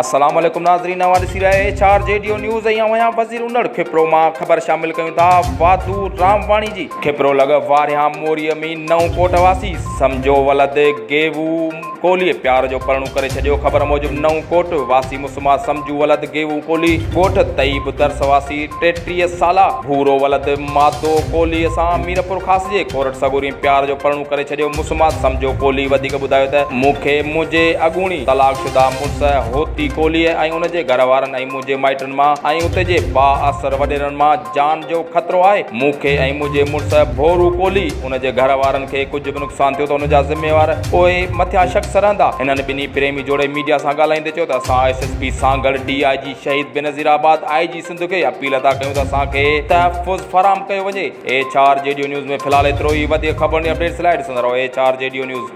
अस्सलाम वालेकुम नाज़रीन, नवां ॾिसी रहे HR JDO न्यूज़ ऐं आहियां वज़ीर उनड़ खिपरो मां ख़बर शामिल कयूं था। वाधू रामवाणी जी खिपरो लॻ वारियां मोरीअ में नओं कोट वासी सम्झो वलद गेवू कोहली प्यार जो परणो करे छॾियो। ख़बर मूजिब नओं कोट वासी मुस्मा सम्झू वलद गेवू कोहली कोट तईब दर्स वासी 33 साला भूरो वलद मादो कोहली सां मीरपुर ख़ास जे कोरट सगोरी प्यार जो परणो करे छॾियो। मुस्मा सम्झो कोहली वधीक ॿुधायो त मूंखे मुंहिंजे अॻूणी तलाकशुदा मुड़ुस होती कोहली ऐं उनजे घर वारनि ऐं मुंहिंजे माइटनि मां ऐं उते जे बाअसर वॾेरनि मां जान जो ख़तरो आहे। मूंखे ऐं मुंहिंजे मुड़ुस भोरू कोहली उनजे घर वारनि खे कुझु बि नुक़सानु थियो त उनजा ज़िम्मेवार उहे मथियां शख़्स रहंदा। हिननि ॿिन्ही प्रेमी जोड़े मीडिया सां ॻाल्हाईंदे चयो त असां SSP सां गॾु DIG शहीद बेनज़ीराबाद IG सिंध खे अपील था कयूं त असांखे तहफ़ुज़ फराहम कयो वञे। HR JDO न्यूज़ में फ़िलहालु एतिरो ई। वधीक ख़बरुनि अपडेट्स लाइ ॾिसंदा रहो HR JDO न्यूज़।